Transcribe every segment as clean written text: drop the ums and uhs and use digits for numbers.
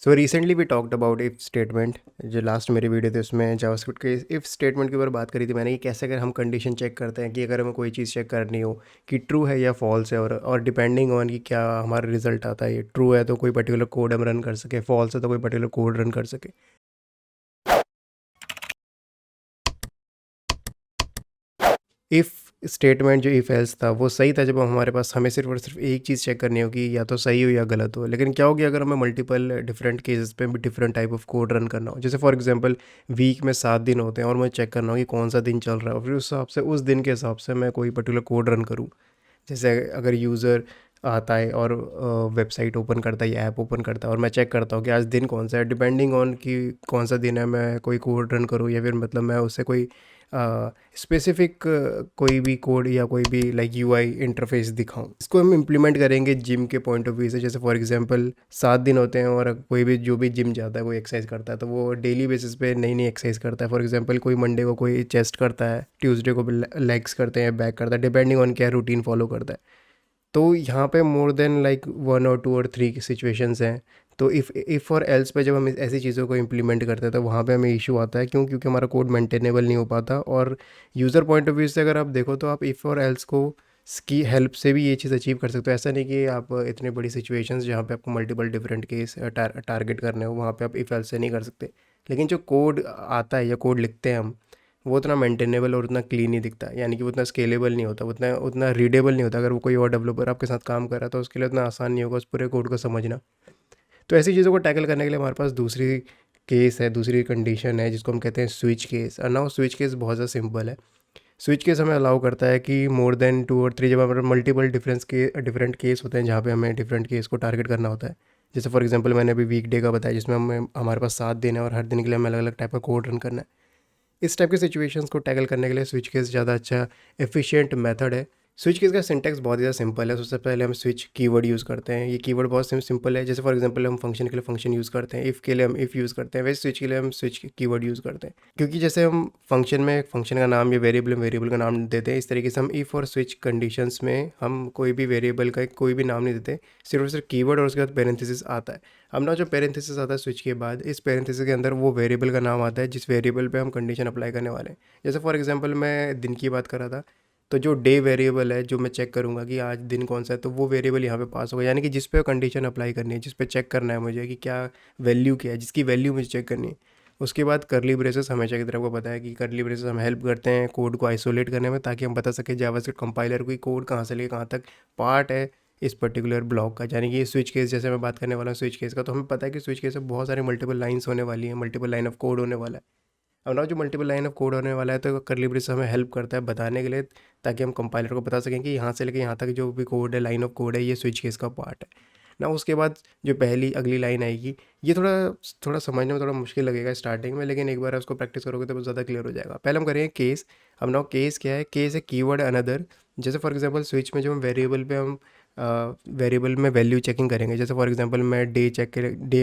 So recently we talked about if statement. जो last मेरी video थी उसमें जावास्क्रिप्ट के इफ स्टेटमेंट के ऊपर बात करी थी मैंने कि कैसे अगर हम कंडीशन चेक करते हैं कि अगर हमें कोई चीज़ चेक करनी हो कि ट्रू है या फॉल्स है, और डिपेंडिंग ऑन कि क्या हमारा रिजल्ट आता है, ये ट्रू है तो कोई पर्टिकुलर कोड हम रन कर सके, फॉल्स है तो कोई पर्टिकुलर कोड रन कर सके। इफ़ स्टेटमेंट जो इफ़ एल्स था वो सही था जब हमारे पास हमें सिर्फ और सिर्फ एक चीज़ चेक करनी होगी या तो सही हो या गलत हो। लेकिन क्या होगी अगर हमें मल्टीपल डिफरेंट केसेस पे भी different type of code run करना हो। जैसे फॉर एग्जांपल वीक में 7 दिन होते हैं और मुझे चेक करना हो कि कौन सा दिन चल रहा है और फिर उस हिसाब से उस दिन के हिसाब से मैं कोई पर्टिकुलर कोड रन करूँ। जैसे अगर यूज़र आता है और वेबसाइट ओपन करता है या ऐप ओपन करता है और मैं चेक करता हूँ कि आज दिन कौन सा है, डिपेंडिंग ऑन कि कौन सा दिन है मैं कोई कोड रन करूँ या फिर मतलब मैं उससे कोई स्पेसिफिक कोई भी कोड या कोई भी लाइक यूआई इंटरफेस दिखाऊं। इसको हम इम्प्लीमेंट करेंगे जिम के पॉइंट ऑफ व्यू से। जैसे फॉर एग्जांपल 7 दिन होते हैं और कोई भी जो भी जिम जाता है कोई एक्सरसाइज करता है तो वो डेली बेसिस पे नई नई एक्सरसाइज करता है। फॉर एग्जांपल कोई मंडे को कोई चेस्ट करता है, ट्यूसडे को लेग्स करते हैं, बैक करता है, डिपेंडिंग ऑन क्या रूटीन फॉलो करता है। तो यहाँ पे मोर देन लाइक 1 और 2 और 3 की सिचुएशंस हैं। तो इफ़ और एल्स पे जब हम ऐसी चीज़ों को इम्प्लीमेंट करते हैं तो वहाँ पे हमें इशू आता है। क्यों? क्योंकि हमारा कोड मेंटेनेबल नहीं हो पाता। और यूज़र पॉइंट ऑफ व्यू से अगर आप देखो तो आप इफ़ और एल्स को की हेल्प से भी ये चीज़ अचीव कर सकते हो। ऐसा नहीं कि आप इतनी बड़ी सिचुएशंस जहाँ पे आपको मल्टीपल डिफरेंट केस टारगेट करने हो वहाँ पे आप इफ़ एल्स से नहीं कर सकते। लेकिन जो कोड आता है या कोड लिखते हैं हम, वो उतना मेंटेनेबल और उतना क्लीन नहीं दिखता। यानी कि वो उतना स्केलेबल नहीं होता, उतना उतना रीडेबल नहीं होता। अगर वो कोई और डेवलपर आपके साथ काम कर रहा है तो उसके लिए उतना आसान नहीं होगा उस पूरे कोड को समझना। तो ऐसी चीज़ों को टैकल करने के लिए हमारे पास दूसरी केस है, दूसरी कंडीशन है जिसको हम कहते हैं स्विच केस। और नाउ स्विच केस बहुत ज़्यादा सिंपल है। स्विच केस हमें अलाउ करता है कि मोर देन 2 और 3 जब हमारे मल्टीपल डिफरेंट केस होते हैं जहाँ पे हमें डिफरेंट केस को टारगेट करना होता है। जैसे फॉर एग्जांपल मैंने अभी वीकडे का बताया जिसमें हमारे पास 7 दिन है और हर दिन के लिए हमें अलग अलग टाइप का कोड रन करना है। इस टाइप की सिचुएशंस को टैकल करने के लिए स्विच केस ज़्यादा अच्छा एफिशिएंट मेथड है। स्विच केस का सिंटैक्स बहुत ज़्यादा सिंपल है। सबसे पहले हम स्विच कीवर्ड यूज़ करते हैं। ये कीवर्ड बहुत सिंपल है। जैसे फॉर एग्जांपल हम फंक्शन के लिए फंक्शन यूज़ करते हैं, इफ़ के लिए हम इफ़ यूज़ करते हैं, वैसे स्विच के लिए हम स्विच कीवर्ड यूज़ करते हैं। क्योंकि जैसे हम फंक्शन में फंक्शन का नाम या वेरिएबल का नाम देते हैं, इस तरीके से हम इफ़ और स्विच कंडीशंस में हम कोई भी वेरिएबल का कोई भी नाम नहीं देते, सिर्फ और सिर्फ कीवर्ड और उसके बाद पेरेंथेसिस आता है। अब ना जो पेरेंथेसिस आता है स्विच के बाद, इस पेरेंथेसिस के अंदर वो वेरिएबल का नाम आता है जिस वेरिएबल पे हम कंडीशन अप्लाई करने वाले हैं। जैसे फॉर एग्जांपल मैं दिन की बात कर रहा था, तो जो डे वेरिएबल है जो मैं चेक करूँगा कि आज दिन कौन सा है, तो वो वेरिएबल यहाँ पे पास होगा। यानी कि जिस पे कंडीशन अप्लाई करनी है, जिस पे चेक करना है मुझे कि क्या वैल्यू क्या है, जिसकी वैल्यू मुझे चेक करनी है। उसके बाद करली ब्रेसेस हमेशा की तरह आपको पता है कि करली ब्रेसेस हमें हेल्प करते हैं कोड को आइसोलेट करने में, ताकि हम बता सकें जावास्क्रिप्ट कंपाइलर को कोड कहाँ से लेके कहाँ तक पार्ट है इस पर्टिकुलर ब्लॉक का। यानी कि ये स्विच केस जैसे मैं बात करने वाला हूँ स्विच केस का, तो हमें पता है कि स्विच केस में बहुत सारे मल्टीपल लाइन्स होने वाली हैं, मल्टीपल लाइन ऑफ कोड होने वाला है। अब ना जो मल्टीपल लाइन ऑफ कोड होने वाला है तो करली ब्रेस हमें हेल्प करता है बताने के लिए, ताकि हम कंपाइलर को बता सकें कि यहाँ से लेकर यहाँ तक जो भी कोड है, लाइन ऑफ कोड है, ये स्विच केस का पार्ट है ना। उसके बाद जो पहली अगली लाइन आएगी, ये थोड़ा थोड़ा समझने में थोड़ा मुश्किल लगेगा स्टार्टिंग में, लेकिन एक बार उसको प्रैक्टिस करोगे तो बहुत ज़्यादा क्लियर हो जाएगा। पहले हम करेंगे केस। अब ना केस क्या है? केस है कीवर्ड अनदर। जैसे फॉर एग्जांपल स्विच में जो हम वेरिएबल पे हम वेरिएबल में वैल्यू चेकिंग करेंगे। जैसे फॉर एग्जांपल मैं डे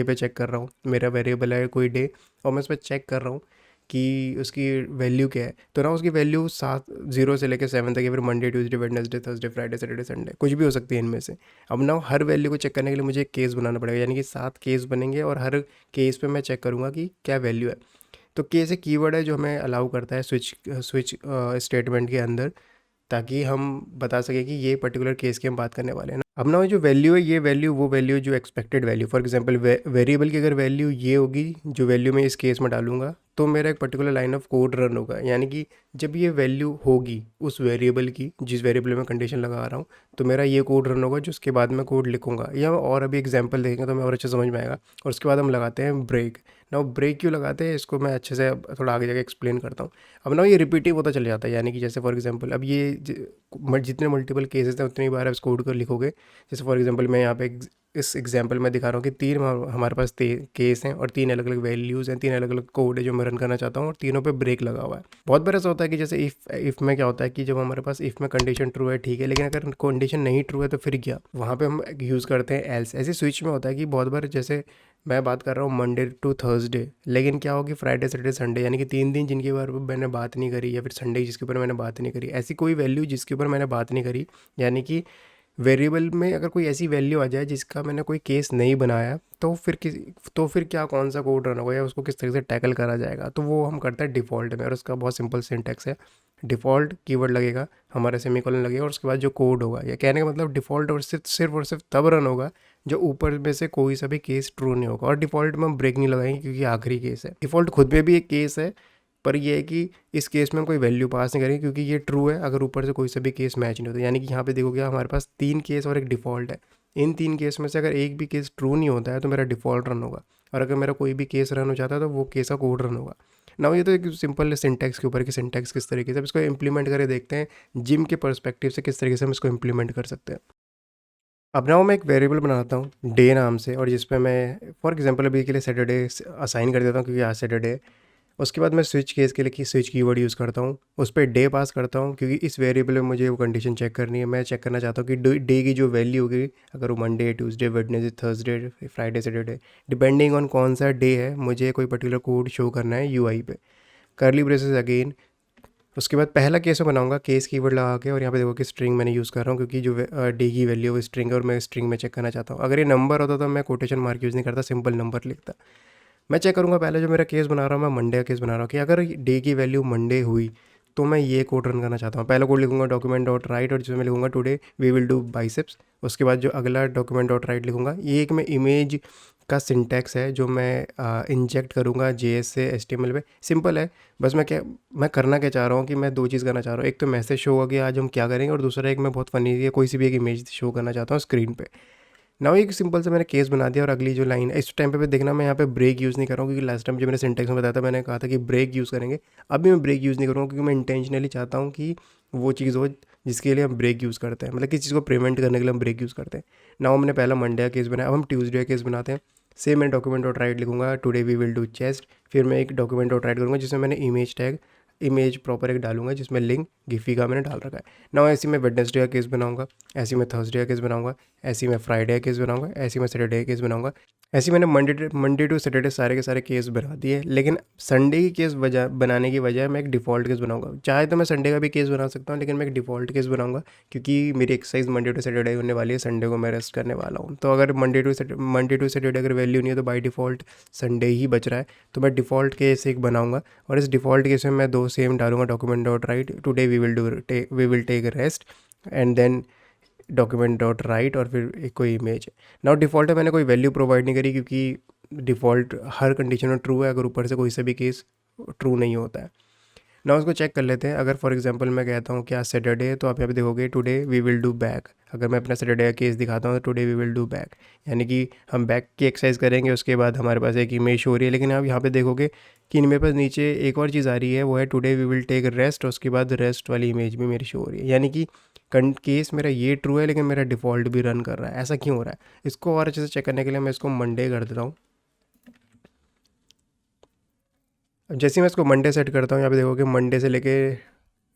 पे चेक कर रहा हूँ, मेरा वेरिएबल है कोई डे, और मैं उस पर चेक कर रहा हूँ कि उसकी वैल्यू क्या है। तो ना उसकी वैल्यू 0 से लेकर 7 तक, या फिर Monday, Tuesday, Wednesday, Thursday, Friday, Saturday, Sunday, कुछ भी हो सकती है इनमें से। अब ना हर वैल्यू को चेक करने के लिए मुझे एक केस बनाना पड़ेगा, यानी कि 7 केस बनेंगे और हर केस पे मैं चेक करूँगा कि क्या वैल्यू है। तो केस एक कीवर्ड है जो हमें अलाउ करता है स्विच स्टेटमेंट के अंदर, ताकि हम बता सकें कि ये पर्टिकुलर केस की हम बात करने वाले हैं ना। अब ना जो वैल्यू है, ये वैल्यू वो वैल्यू जो expected value, for example variable की अगर वैल्यू ये होगी, जो वैल्यू मैं इस केस में डालूंगा, तो मेरा एक particular line of code run होगा। यानी कि जब ये वैल्यू होगी उस वेरिएबल की, जिस वेरिएबल में कंडीशन लगा रहा हूँ, तो मेरा ये कोड रन होगा, जिसके बाद मैं कोड लिखूंगा। या और अभी एग्जाम्पल देखेंगे तो हमें और अच्छे समझ में आएगा। और उसके बाद हम लगाते हैं ब्रेक। ना ब्रेक क्यों लगाते हैं, इसको मैं अच्छे से थोड़ा आगे जाके एक्सप्लेन करता हूँ। अब ना ये रिपीटिव होता चल जाता है। यानी कि जैसे फॉर एग्जांपल अब ये जितने मल्टीपल केसेस हैं उतनी बार आप इस कोड को लिखोगे। जैसे फॉर एग्जांपल मैं यहाँ पे इस एग्जांपल में दिखा रहा हूँ कि 3 हमारे पास केस हैं और 3 अलग अलग वैल्यूज़ हैं, 3 अलग अलग कोड है जो मैं रन करना चाहता हूँ, और तीनों पे ब्रेक लगा हुआ है। बहुत बार ऐसा होता है कि जैसे इफ़ में क्या होता है कि जब हमारे पास इफ़ में कंडीशन ट्रू है, ठीक है, लेकिन अगर कंडीशन नहीं ट्रू है तो फिर क्या, वहाँ पे हम यूज़ करते हैं एल्स। ऐसे स्विच में होता है कि बहुत बार जैसे मैं बात कर रहा हूँ मंडे टू थर्सडे, लेकिन क्या होगी फ्राइडे, सैटरडे, संडे, यानी कि 3 दिन जिनके ऊपर मैंने बात नहीं करी, या फिर संडे जिसके ऊपर मैंने बात नहीं करी, ऐसी कोई वैल्यू जिसके ऊपर मैंने बात नहीं करी, यानी कि वेरिएबल में अगर कोई ऐसी वैल्यू आ जाए जिसका मैंने कोई केस नहीं बनाया, तो फिर क्या कौन सा कोड रन होगा या उसको किस तरीके से टैकल करा जाएगा, तो वो हम करते हैं डिफ़ॉल्ट में। और उसका बहुत सिंपल सिंटैक्स है, डिफ़ॉल्ट कीवर्ड लगेगा, हमारा सेमीकोलन लगेगा और उसके बाद जो कोड होगा, या कहने का मतलब डिफ़ॉल्ट और सिर्फ तब रन होगा जो ऊपर में से कोई सा भी केस ट्रू नहीं होगा। और डिफ़ॉल्ट में हम ब्रेक नहीं लगाएंगे क्योंकि आखिरी केस है। डिफ़ॉल्ट खुद में भी एक केस है, पर ये है कि इस केस में हम कोई वैल्यू पास नहीं करेंगे क्योंकि ये ट्रू है अगर ऊपर से कोई सा भी केस मैच नहीं होता। यानी कि यहाँ पे देखोगे हमारे पास 3 केस और एक डिफ़ॉल्ट है। इन 3 केस में से अगर एक भी केस ट्रू नहीं होता है तो मेरा डिफ़ॉल्ट रन होगा, और अगर मेरा कोई भी केस रन हो जाता है तो वो केस का कोड रन होगा। ना ये तो एक सिंपल सिंटैक्स के ऊपर कि सिंटैक्स किस तरीके से, अब इसको इम्प्लीमेंट करके देखते हैं जिम के पर्सपेक्टिव से किस तरीके से हम इसको इम्प्लीमेंट कर सकते हैं। अब ना मैं एक वेरिएबल बनाता हूँ डे नाम से, और जिस पे मैं फॉर एग्जांपल अभी के लिए सैटरडे असाइन कर देता हूँ क्योंकि आज सैटरडे है। उसके बाद मैं स्विच केस के लिए कि स्विच कीवर्ड यूज़ करता हूँ, उस पर डे पास करता हूँ क्योंकि इस वेरिएबल में मुझे वो कंडीशन चेक करनी है। मैं चेक करना चाहता हूँ कि डे की जो वैल्यू होगी, अगर वो Monday, Tuesday, Wednesday, Thursday, Friday, Saturday, depending on कौन सा डे है, मुझे कोई पर्टिकुलर कोड शो करना है यूआई पे। करली ब्रेसेस अगेन। उसके बाद पहला केस मैं बनाऊंगा केस कीवर्ड लगा के, और यहाँ पे देखो कि स्ट्रिंग मैंने यूज़ कर रहा हूँ क्योंकि जो डे की वैल्यू है वो स्ट्रिंग है और मैं स्ट्रिंग में चेक करना चाहता हूँ। अगर ये नंबर होता तो मैं कोटेशन मार्क यूज़ नहीं करता, सिंपल नंबर लिखता। मैं चेक करूँगा पहले जो मेरा केस बना रहा हूँ, मैं मंडे का केस बना रहा हूँ कि अगर डे की वैल्यू मंडे हुई तो मैं ये कोड रन करना चाहता हूँ। पहला कोड लिखूंगा डॉक्यूमेंट डॉट राइट, और जिसमें मैं लिखूंगा today we will do biceps. उसके बाद जो अगला डॉक्यूमेंट डॉट राइट लिखूंगा, ये एक मैं इमेज का सिंटैक्स है जो मैं इंजेक्ट करूँगा जेएस से एचटीएमएल पे। सिंपल है, बस मैं करना क्या चाह रहा हूँ कि मैं दो चीज़ करना चाह रहा हूँ। एक तो मैसेज शो होगा कि आज हम क्या करेंगे, और दूसरा एक मैं बहुत फनी है कोई सी भी एक इमेज शो करना चाहता हूँ स्क्रीन पे। नाउ एक सिंपल से मैंने केस बना दिया, और अगली जो लाइन है इस टाइम पे देखना मैं यहाँ पे ब्रेक यूज़ नहीं कर रहा हूँ क्योंकि लास्ट टाइम जो मैंने सिंटेक्स में बताया था मैंने कहा था कि ब्रेक यूज़ करेंगे। अभी मैं ब्रेक यूज़ नहीं करूँगा क्योंकि मैं इंटेंशनली चाहता हूँ कि वो चीज़ हो जिसके लिए हम ब्रेक यूज़ करते हैं, मतलब किसी चीज़ को प्रिवेंट करने के लिए हम ब्रेक यूज़ करते हैं। नाउ हमने पहला मंडे का केस बनाया, अब हम ट्यूसडे का केस बनाते हैं। सेम मैं डॉक्यूमेंट डॉट राइट लिखूंगा today we will do chest, फिर मैं एक डॉक्यूमेंट डॉट राइट करूँगा जिसमें मैंने इमेज प्रॉपर एक डालूंगा जिसमें लिंक गिफी का मैंने डाल रखा है। ना ऐसे मैं वेडनेसडे का केस बनाऊंगा, ऐसे मैं थर्सडे का केस बनाऊंगा, ऐसे मैं फ्राइडे का केस बनाऊंगा, ऐसे मैं सैटरडे का केस बनाऊंगा। ऐसे मैंने मंडे टू सैटरडे सारे के सारे केस बना दिए, लेकिन संडे की केस बनाने की बजाय मैं एक डिफ़ॉल्ट केस बनाऊंगा। चाहे तो मैं संडे का भी केस बना सकता हूँ, लेकिन मैं एक डिफ़ॉल्ट केस बनाऊंगा क्योंकि मेरी एक्सरसाइज मंडे टू सैटरडे होने वाली है, संडे को मैं रेस्ट करने वाला हूँ। तो अगर मंडे टू सैटरडे अगर वैल्यू नहीं है तो बाई डिफ़ॉल्ट संडे ही बच रहा है, तो मैं डिफ़ॉल्ट केस एक बनाऊंगा। और इस डिफ़ॉल्ट केस में मैं दो सेम डालूंगा document dot write today we will take rest, and then document dot write, और फिर एक कोई इमेज है। नाउ डिफ़ॉल्ट है मैंने कोई वैल्यू प्रोवाइड नहीं करी क्योंकि डिफ़ॉल्ट हर कंडीशन में ट्रू है अगर ऊपर से कोई सा भी केस ट्रू नहीं होता है। ना उसको चेक कर लेते हैं। अगर फॉर एग्जांपल मैं कहता हूँ कि आज सैटरडे है तो आप यहाँ पे देखोगे today we will do back. अगर मैं अपना सैटरडे का केस दिखाता हूँ तो today we will do back, यानी कि हम बैक की एक्सरसाइज करेंगे। उसके बाद हमारे पास एक इमेज हो रही है, लेकिन आप यहाँ पे देखोगे कि मेरे पास नीचे एक और चीज़ आ रही है, वो है today we will take rest, और उसके बाद रेस्ट वाली इमेज भी मेरी शो हो रही है। यानी कि केस मेरा ये ट्रू है लेकिन मेरा डिफ़ॉल्ट भी रन कर रहा है। ऐसा क्यों हो रहा है, इसको और अच्छे से चेक करने के लिए मैं इसको मंडे कर देता हूँ। अब जैसे ही मैं इसको मंडे सेट करता हूँ, यहाँ पे देखोगे मंडे से लेके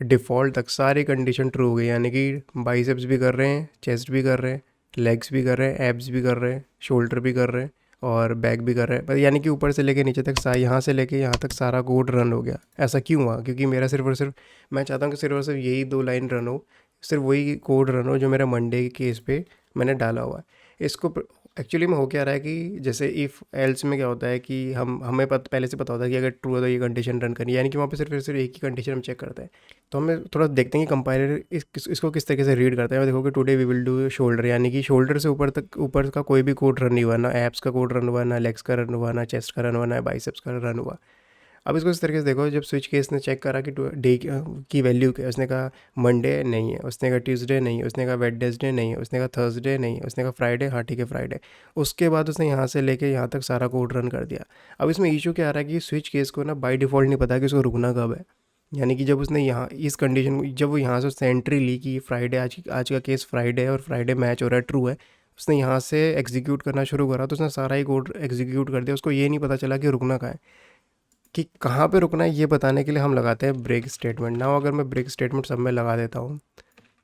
डिफ़ॉल्ट तक सारी कंडीशन ट्रू हो गई, यानी कि बाइसेप्स भी कर रहे हैं, चेस्ट भी कर रहे हैं, लेग्स भी कर रहे हैं, एब्स भी कर रहे हैं, शोल्डर भी कर रहे हैं, और बैक भी कर रहे हैं। पर यानी कि ऊपर से लेके नीचे तक यहाँ से लेके यहाँ तक सारा कोड रन हो गया। ऐसा क्यों हुआ, क्योंकि मेरा सिर्फ और सिर्फ मैं चाहता हूँ कि सिर्फ और सिर्फ यही 2 लाइन रन हो, सिर्फ वही कोड रन हो जो मेरा मंडे के केस पे मैंने डाला हुआ है। इसको एक्चुअली में हो क्या रहा है कि जैसे इफ़ एल्स में क्या होता है कि हमें पहले से पता होता है कि अगर ट्रू है तो ये कंडीशन रन करनी है, यानी कि वहाँ पे सिर्फ एक ही कंडीशन हम चेक करते हैं। तो हमें थोड़ा देखते हैं कि कंपाइलर इसको किस तरीके से रीड करता है। देखो कि today we will do shoulder, यानी कि शोल्डर से ऊपर का कोई भी कोड रन नहीं हुआ, ना एप्स का कोड रन हुआ, ना लेग्स का रन हुआ, ना चेस्ट का रन हुआ, ना बाइसेप्स का रन हुआ। अब इसको इस तरीके से देखो, जब स्विच केस ने चेक करा कि डे की वैल्यू क्या है, उसने कहा मंडे नहीं है, उसने कहा ट्यूसडे नहीं है, उसने कहा वेडनेसडे नहीं है, उसने कहा थर्सडे नहीं है, उसने कहा फ्राइडे, हाँ ठीक है फ्राइडे। उसके बाद उसने यहाँ से लेके यहाँ तक सारा कोड रन कर दिया। अब इसमें इशू क्या आ रहा है कि स्विच केस को ना बाय डिफ़ॉल्ट नहीं पता कि उसको रुकना कब है। यानी कि जब उसने यहाँ इस कंडीशन, जब वो यहाँ से उसने एंट्री ली कि फ्राइडे, आज का केस फ्राइडे है और फ्राइडे मैच हो रहा है, ट्रू है, उसने यहाँ से एग्जीक्यूट करना शुरू करा तो उसने सारा ही कोड एग्जीक्यूट कर दिया। उसको ये नहीं पता चला कि रुकना कहाँ है, कि कहाँ पे रुकना है। ये बताने के लिए हम लगाते हैं ब्रेक स्टेटमेंट। ना अगर मैं ब्रेक स्टेटमेंट सब में लगा देता हूँ,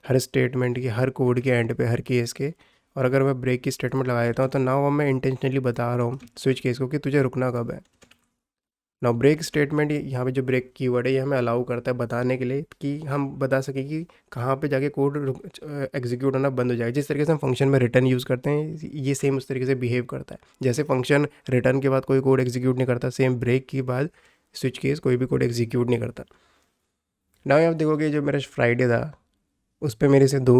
हर स्टेटमेंट की, हर कोड के एंड पे, हर केस के, और अगर मैं ब्रेक की स्टेटमेंट लगा देता हूँ तो ना वो मैं इंटेंशनली बता रहा हूँ स्विच केस को कि तुझे रुकना कब है। नाउ ब्रेक स्टेटमेंट, यहाँ पे जो ब्रेक कीवर्ड है ये हमें अलाउ करता है बताने के लिए कि हम बता सकें कि कहाँ पे जाके कोड एग्जीक्यूट होना बंद हो जाएगा। जिस तरीके से हम फंक्शन में रिटर्न यूज़ करते हैं ये सेम उस तरीके से बिहेव करता है। जैसे फंक्शन रिटर्न के बाद कोई कोड एग्जीक्यूट नहीं करता, सेम ब्रेक के बाद स्विच केस कोई भी कोड एग्जीक्यूट नहीं करता। नाउ आप देखोगे जो मेरा फ्राइडे था उस पर मेरे से 2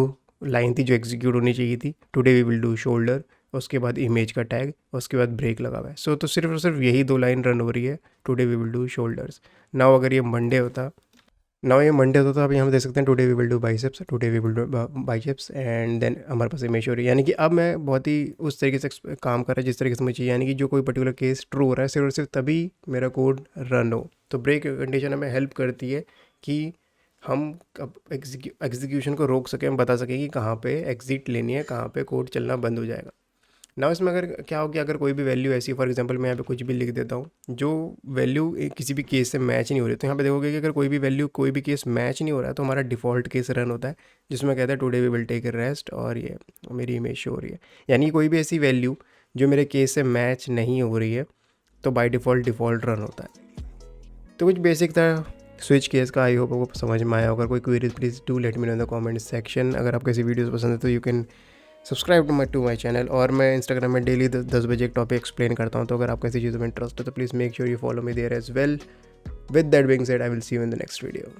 लाइन थी जो एग्जीक्यूट होनी चाहिए थी, today we will do shoulder, उसके बाद इमेज का टैग, उसके बाद ब्रेक लगा हुआ है। सो तो सिर्फ और सिर्फ यही 2 लाइन रन हो रही है, today we will do shoulders. Now अगर ये मंडे होता तो आप यहाँ पे देख सकते हैं today we will do biceps, today we will do biceps and then हमारे पास इमेज हो रही है। यानी कि अब मैं बहुत ही उस तरीके से काम कर रहा है जिस तरीके से मुझे चाहिए, यानी कि जो कोई पर्टिकुलर केस ट्रू हो रहा है सिर्फ और सिर्फ तभी मेरा कोड रन हो। तो ब्रेक कंडीशन हमें हेल्प करती है कि हम एग्जीक्यूशन को रोक सकें, हम बता सकें कि कहाँ पे एग्जिट लेनी है, कहाँ पे कोड चलना बंद हो जाएगा। ना इसमें अगर क्या हो कि अगर कोई भी वैल्यू ऐसी, फॉर एग्जांपल मैं यहाँ पे कुछ भी लिख देता हूँ जो वैल्यू किसी भी केस से मैच नहीं हो रही, तो यहाँ पे देखोगे कि अगर कोई भी वैल्यू कोई भी केस मैच नहीं हो रहा है तो हमारा डिफ़ॉल्ट केस रन होता है जिसमें कहता है today we will take a rest, और ये मेरी इमेज शो हो रही है। यानी कि कोई भी ऐसी वैल्यू जो मेरे केस से मैच नहीं हो रही है तो बाई डिफ़ॉल्ट रन होता है। तो कुछ बेसिक था स्विच केस का, आई होप आपको समझ में आया होगा। कोई queries please do let me know in the comment section. अगर आपको ऐसी वीडियोस पसंद है तो you can subscribe to my channel, और मैं इंस्टाग्राम में डेली 10 बजे एक टॉपिक एक्सप्लेन करता हूँ। तो अगर आपको ऐसी चीज़ों में इंटरेस्ट है तो please make sure you follow me there as well. With that being said I will see you in the next video.